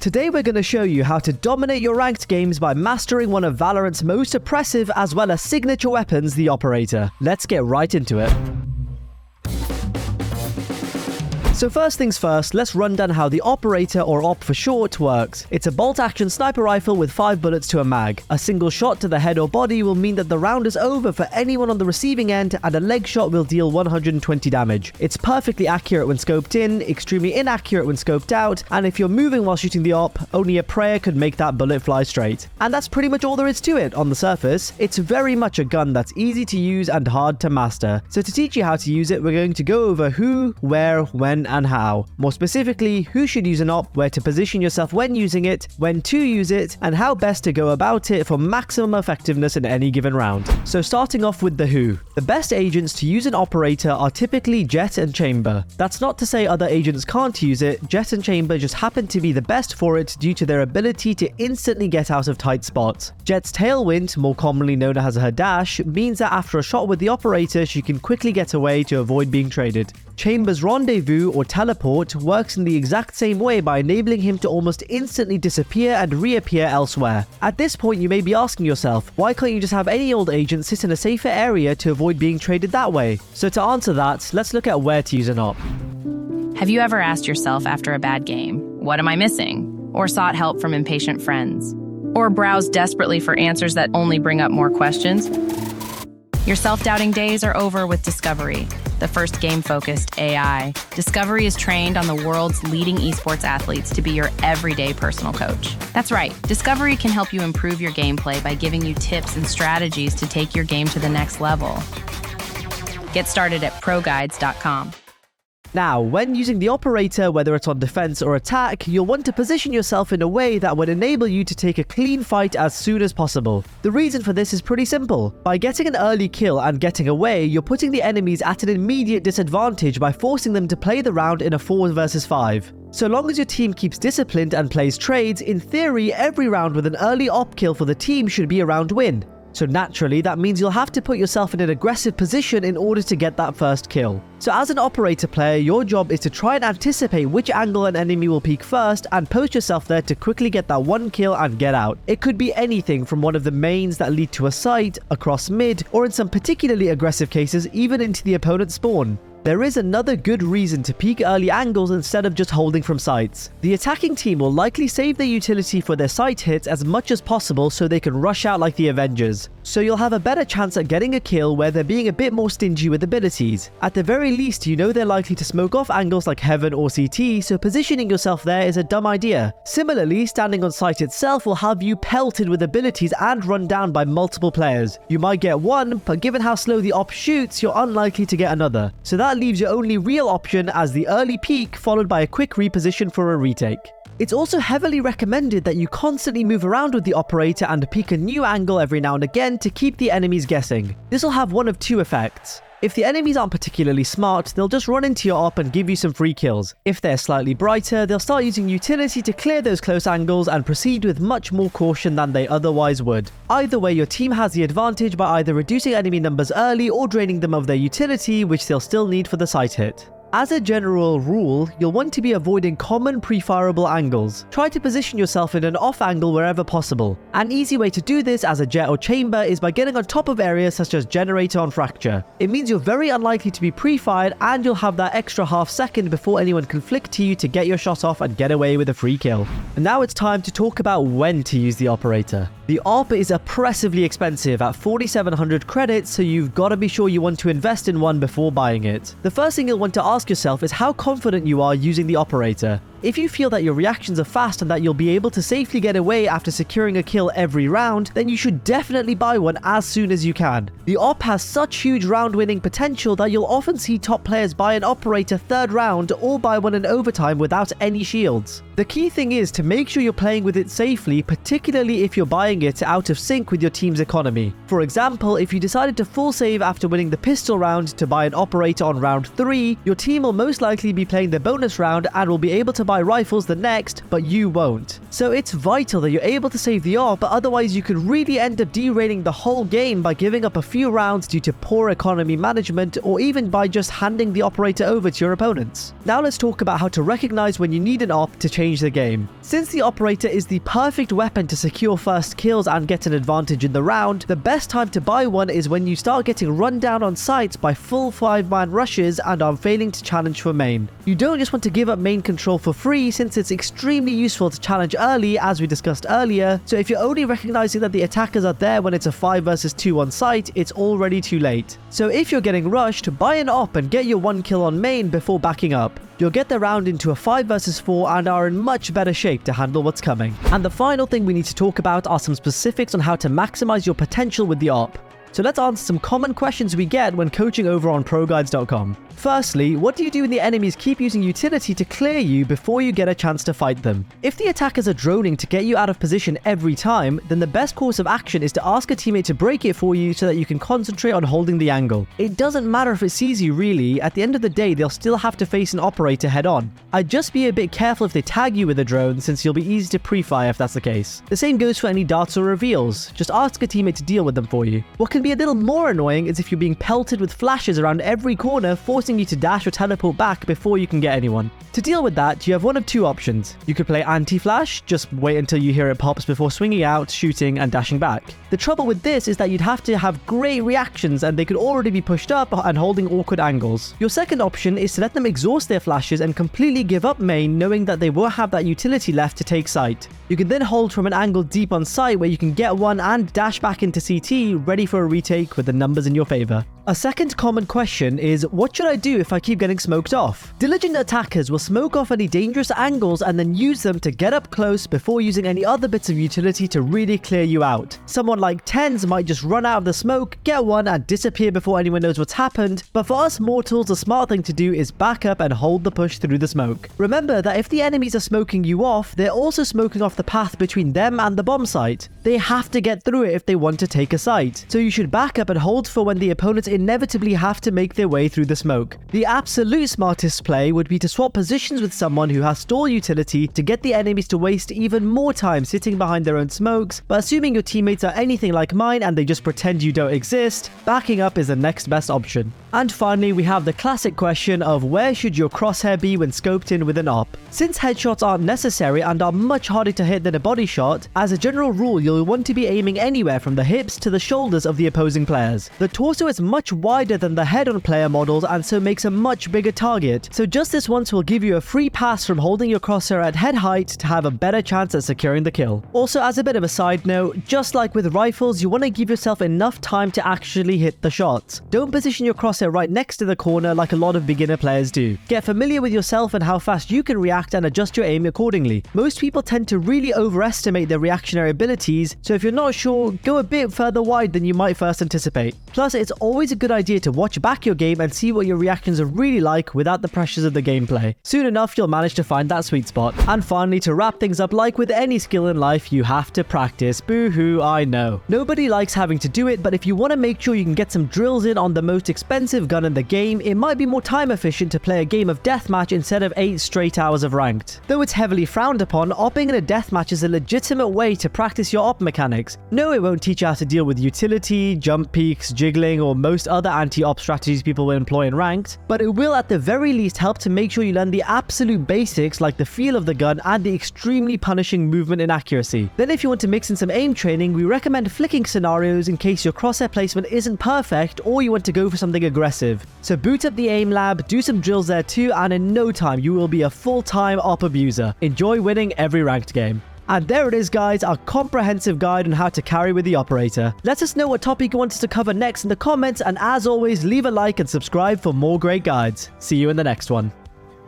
Today we're going to show you how to dominate your ranked games by mastering one of Valorant's most oppressive as well as signature weapons, the Operator. Let's get right into it. So first things first, let's run down how the Operator, or Op for short, works. It's a bolt-action sniper rifle with 5 bullets to a mag. A single shot to the head or body will mean that the round is over for anyone on the receiving end, and a leg shot will deal 120 damage. It's perfectly accurate when scoped in, extremely inaccurate when scoped out, and if you're moving while shooting the Op, only a prayer could make that bullet fly straight. And that's pretty much all there is to it on the surface. It's very much a gun that's easy to use and hard to master. So to teach you how to use it, we're going to go over who, where, when, and how. More specifically, who should use an op, where to position yourself when using it, when to use it, and how best to go about it for maximum effectiveness in any given round. So starting off with the who. The best agents to use an Operator are typically Jett and Chamber. That's not to say other agents can't use it, Jett and Chamber just happen to be the best for it due to their ability to instantly get out of tight spots. Jett's Tailwind, more commonly known as her dash, means that after a shot with the Operator, she can quickly get away to avoid being traded. Chamber's Rendezvous or Teleport works in the exact same way by enabling him to almost instantly disappear and reappear elsewhere. At this point, you may be asking yourself, why can't you just have any old agent sit in a safer area to avoid being traded that way? So to answer that, let's look at where to use an op. Have you ever asked yourself after a bad game, what am I missing? Or sought help from impatient friends? Or browsed desperately for answers that only bring up more questions? Your self-doubting days are over with Discovery, the first game-focused AI. Discovery is trained on the world's leading esports athletes to be your everyday personal coach. That's right, Discovery can help you improve your gameplay by giving you tips and strategies to take your game to the next level. Get started at ProGuides.com. Now, when using the Operator, whether it's on defense or attack, you'll want to position yourself in a way that would enable you to take a clean fight as soon as possible. The reason for this is pretty simple. By getting an early kill and getting away, you're putting the enemies at an immediate disadvantage by forcing them to play the round in a 4 versus 5. So long as your team keeps disciplined and plays trades, in theory, every round with an early op kill for the team should be a round win. So naturally, that means you'll have to put yourself in an aggressive position in order to get that first kill. So as an Operator player, your job is to try and anticipate which angle an enemy will peek first and post yourself there to quickly get that one kill and get out. It could be anything from one of the mains that lead to a site, across mid, or in some particularly aggressive cases, even into the opponent's spawn. There is another good reason to peek early angles instead of just holding from sites. The attacking team will likely save their utility for their site hits as much as possible so they can rush out like the Avengers. So you'll have a better chance at getting a kill where they're being a bit more stingy with abilities. At the very least, you know they're likely to smoke off angles like Heaven or CT, so positioning yourself there is a dumb idea. Similarly, standing on site itself will have you pelted with abilities and run down by multiple players. You might get one, but given how slow the op shoots, you're unlikely to get another. So that leaves your only real option as the early peek followed by a quick reposition for a retake. It's also heavily recommended that you constantly move around with the Operator and peek a new angle every now and again to keep the enemies guessing. This will have one of two effects. If the enemies aren't particularly smart, they'll just run into your op and give you some free kills. If they're slightly brighter, they'll start using utility to clear those close angles and proceed with much more caution than they otherwise would. Either way, your team has the advantage by either reducing enemy numbers early or draining them of their utility, which they'll still need for the site hit. As a general rule, you'll want to be avoiding common pre-fireable angles. Try to position yourself in an off angle wherever possible. An easy way to do this as a Jett or Chamber is by getting on top of areas such as Generator on Fracture. It means you're very unlikely to be pre-fired and you'll have that extra half second before anyone can flick to you to get your shot off and get away with a free kill. And now it's time to talk about when to use the Operator. The op is oppressively expensive at 4,700 credits, so you've got to be sure you want to invest in one before buying it. The first thing you'll want to ask yourself is how confident you are using the Operator. If you feel that your reactions are fast and that you'll be able to safely get away after securing a kill every round, then you should definitely buy one as soon as you can. The op has such huge round winning potential that you'll often see top players buy an Operator third round or buy one in overtime without any shields. The key thing is to make sure you're playing with it safely, particularly if you're buying it out of sync with your team's economy. For example, if you decided to full save after winning the pistol round to buy an Operator on round 3, your team will most likely be playing the bonus round and will be able to buy rifles the next, but you won't. So it's vital that you're able to save the op, otherwise you could really end up derailing the whole game by giving up a few rounds due to poor economy management, or even by just handing the Operator over to your opponents. Now let's talk about how to recognize when you need an op to change the game. Since the operator is the perfect weapon to secure first kills and get an advantage in the round, the best time to buy one is when you start getting run down on sites by full 5-man rushes and are failing to challenge for main. You don't just want to give up main control for free, since it's extremely useful to challenge early, as we discussed earlier, so if you're only recognizing that the attackers are there when it's a 5 versus 2 on site, it's already too late. So if you're getting rushed, buy an op and get your 1 kill on main before backing up. You'll get the round into a 5 versus 4 and are in much better shape to handle what's coming. And the final thing we need to talk about are some specifics on how to maximize your potential with the op. So let's answer some common questions we get when coaching over on ProGuides.com. Firstly, what do you do when the enemies keep using utility to clear you before you get a chance to fight them? If the attackers are droning to get you out of position every time, then the best course of action is to ask a teammate to break it for you so that you can concentrate on holding the angle. It doesn't matter if it sees you really, at the end of the day they'll still have to face an operator head on. I'd just be a bit careful if they tag you with a drone, since you'll be easy to pre-fire if that's the case. The same goes for any darts or reveals, just ask a teammate to deal with them for you. What can be a little more annoying is if you're being pelted with flashes around every corner, forcing you to dash or teleport back before you can get anyone. To deal with that, you have one of two options. You could play anti-flash, just wait until you hear it pops before swinging out, shooting, and dashing back. The trouble with this is that you'd have to have great reactions and they could already be pushed up and holding awkward angles. Your second option is to let them exhaust their flashes and completely give up main, knowing that they won't have that utility left to take sight. You can then hold from an angle deep on site where you can get one and dash back into CT, ready for a retake with the numbers in your favor. A second common question is, what should I do if I keep getting smoked off? Diligent attackers will smoke off any dangerous angles and then use them to get up close before using any other bits of utility to really clear you out. Someone like Tens might just run out of the smoke, get one, and disappear before anyone knows what's happened, but for us mortals, the smart thing to do is back up and hold the push through the smoke. Remember that if the enemies are smoking you off, they're also smoking off the path between them and the bomb site. They have to get through it if they want to take a site, so you should back up and hold for when the opponents inevitably have to make their way through the smoke. The absolute smartest play would be to swap positions with someone who has stall utility to get the enemies to waste even more time sitting behind their own smokes, but assuming your teammates are anything like mine and they just pretend you don't exist, backing up is the next best option. And finally, we have the classic question of where should your crosshair be when scoped in with an op? Since headshots aren't necessary and are much harder to hit than a body shot, as a general rule you'll want to be aiming anywhere from the hips to the shoulders of the opposing players. The torso is much wider than the head on player models and so makes a much bigger target, so just this once will give you a free pass from holding your crosshair at head height to have a better chance at securing the kill. Also, as a bit of a side note, just like with rifles, you want to give yourself enough time to actually hit the shots. Don't position your crosshair right next to the corner like a lot of beginner players do. Get familiar with yourself and how fast you can react and adjust your aim accordingly. Most people tend to really overestimate their reactionary abilities, so if you're not sure, go a bit further wide than you might first anticipate. Plus, it's always a good idea to watch back your game and see what your reactions are really like without the pressures of the gameplay. Soon enough, you'll manage to find that sweet spot. And finally, to wrap things up, like with any skill in life, you have to practice. Boo-hoo, I know. Nobody likes having to do it, but if you want to make sure you can get some drills in on the most expensive gun in the game, it might be more time efficient to play a game of deathmatch instead of 8 straight hours of ranked. Though it's heavily frowned upon, opping in a deathmatch is a legitimate way to practice your op mechanics. No, it won't teach you how to deal with utility, jump peaks, jiggling, or most other anti-op strategies people will employ in ranked, but it will at the very least help to make sure you learn the absolute basics like the feel of the gun and the extremely punishing movement inaccuracy. Then if you want to mix in some aim training, we recommend flicking scenarios in case your crosshair placement isn't perfect or you want to go for something aggressive. So boot up the aim lab, do some drills there too, and in no time you will be a full-time op abuser. Enjoy winning every ranked game. And there it is guys, our comprehensive guide on how to carry with the operator. Let us know what topic you want us to cover next in the comments, and as always, leave a like and subscribe for more great guides. See you in the next one.